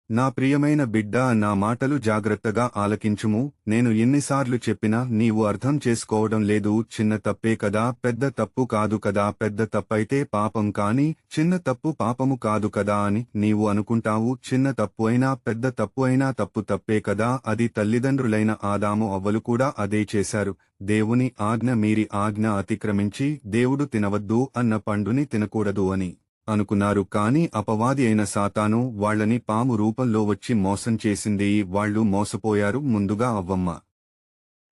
నా ప్రియమైన బిడ్డా, నా మాటలు జాగ్రత్తగా ఆలకించుము. నేను ఎన్నిసార్లు చెప్పినా నీవు అర్థం చేసుకోవడం లేదు. చిన్న తప్పే కదా, పెద్ద తప్పు కాదు కదా, పెద్ద తప్పైతే పాపం కాని చిన్న తప్పు పాపము కాదు కదా అని నీవు అనుకుంటావు. చిన్న తప్పు అయినా పెద్ద తప్పు అయినా తప్పు తప్పే కదా. అది తల్లిదండ్రులైన ఆదాము అవ్వలు కూడా అదే చేశారు. దేవుని ఆజ్ఞ మీరి ఆజ్ఞ అతిక్రమించి దేవుడు తినవద్దు అన్న పండుని తినకూడదు అని అనుకున్నారు. కాని అపవాది అయిన సాతాను వాళ్లని పాము రూపంలో వచ్చి మోసం చేసింది. వాళ్లు మోసపోయారు. ముందుగా అవ్వమ్మ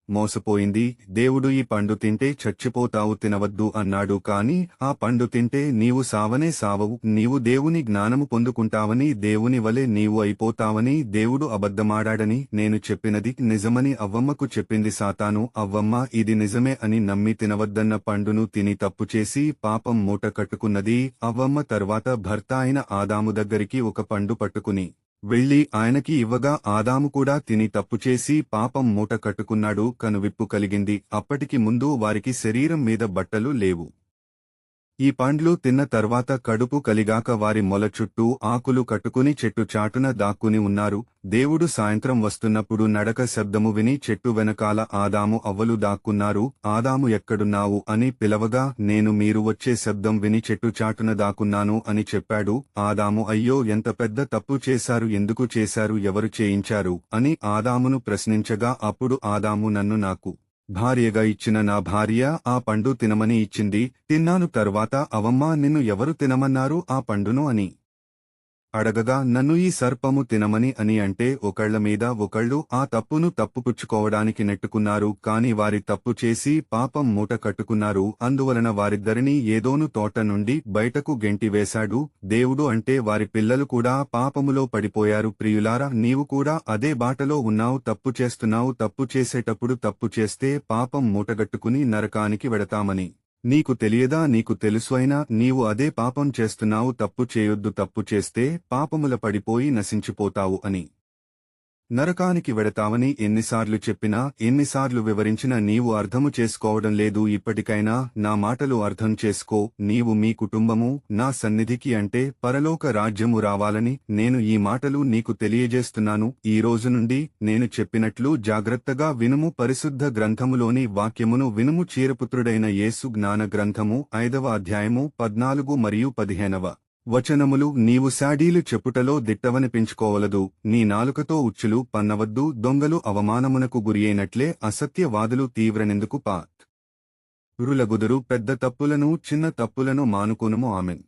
మోసపోయింది. దేవుడు ఈ పండు తింటే చచ్చిపోతావు, తినవద్దు అన్నాడు. కాని ఆ పండు తింటే నీవు సావనే సావవు, నీవు దేవుని జ్ఞానము పొందుకుంటావని, దేవుని వలె నీవు అయిపోతావని దేవుడు అబద్ధమాడాడని నేను చెప్పినది నిజమని అవ్వమ్మకు చెప్పింది సాతాను. అవ్వమ్మ ఇది నిజమే అని నమ్మి తినవద్దన్న పండును తిని తప్పుచేసి పాపం మూట కట్టుకున్నది. అవ్వమ్మ తర్వాత భర్త అయిన ఆదాము దగ్గరికి ఒక పండు పట్టుకుని వెళ్లి ఆయనకి ఇవ్వగా ఆదాము కూడా తిని తప్పుచేసి పాపం మూట కట్టుకున్నాడు. కనువిప్పు కలిగింది. అప్పటికి ముందు వారికి శరీరం మీద బట్టలు లేవు. ఈ పండ్లు తిన్న తర్వాత కడుపు కలిగాక వారి మొల చుట్టూ ఆకులు కట్టుకుని చెట్టు చాటున దాక్కుని ఉన్నారు. దేవుడు సాయంత్రం వస్తున్నప్పుడు నడక శబ్దము విని చెట్టు వెనకాల ఆదాము అవ్వలు దాక్కున్నారు. ఆదాము ఎక్కడున్నావు అని పిలవగా నేను మీరు వచ్చే శబ్దం విని చెట్టు చాటున దాక్కున్నాను అని చెప్పాడు. ఆదాము అయ్యో ఎంత పెద్ద తప్పు చేశారు, ఎందుకు చేశారు, ఎవరు చేయించారు అని ఆదామును ప్రశ్నించగా అప్పుడు ఆదాము నన్ను నాకు భార్యగా ఇచ్చిన నా భార్య ఆ పండు తినమని ఇచ్చింది, తిన్నాను. తర్వాత అవమ్మా నిన్ను ఎవరు తినమన్నారు ఆ పండును అని అడగగా నన్ను ఈ సర్పము తినమని అని అంటే ఒకళ్ల మీద ఒకళ్ళు ఆ తప్పును తప్పుపుచ్చుకోవడానికి నెట్టుకున్నారు. కాని వారి తప్పు చేసి పాపం మూట కట్టుకున్నారు. అందువలన వారిద్దరినీ ఏదోను తోట నుండి బయటకు గెంటివేశాడు. దేవుడు అంటే వారి పిల్లలు కూడా పాపములో పడిపోయారు. ప్రియులారా, నీవు కూడా అదే బాటలో ఉన్నావు. తప్పు చేస్తున్నావు. తప్పు చేసేటప్పుడు తప్పు చేస్తే పాపం మూటగట్టుకుని నరకానికి వెడతామని నీకు తెలియదా? నీకు తెలుసు అయినా నీవు అదే పాపం చేస్తున్నావు. తప్పు చేయొద్దు, తప్పు చేస్తే పాపముల పడిపోయి నశించిపోతావు అని, నరకానికి వెడతావని ఎన్నిసార్లు చెప్పినా ఎన్నిసార్లు వివరించినా నీవు అర్థము చేసుకోవడం లేదు. ఇప్పటికైనా నా మాటలు అర్థం చేసుకో. నీవు మీ కుటుంబము నా సన్నిధికి అంటే పరలోక రాజ్యము రావాలని నేను ఈ మాటలు నీకు తెలియజేస్తున్నాను. ఈ రోజు నుండి నేను చెప్పినట్లు జాగ్రత్తగా వినుము. పరిశుద్ధ గ్రంథములోని వాక్యమును వినుము. చీరపుత్రుడైన యేసు జ్ఞాన గ్రంథము 5వ అధ్యాయము 14 మరియు 15వ వచనములు. నీవు శాడీలు చెప్పుటలో దిట్టవనిపించుకోవలదు, నీ నాలుకతో ఉచ్చులు పన్నవద్దు. దొంగలు అవమానమునకు గురియైనట్లే అసత్యవాదులు తీవ్రనెందుకు రులగుదురు. పెద్ద తప్పులను చిన్న తప్పులను మానుకొనుము. ఆమెన్.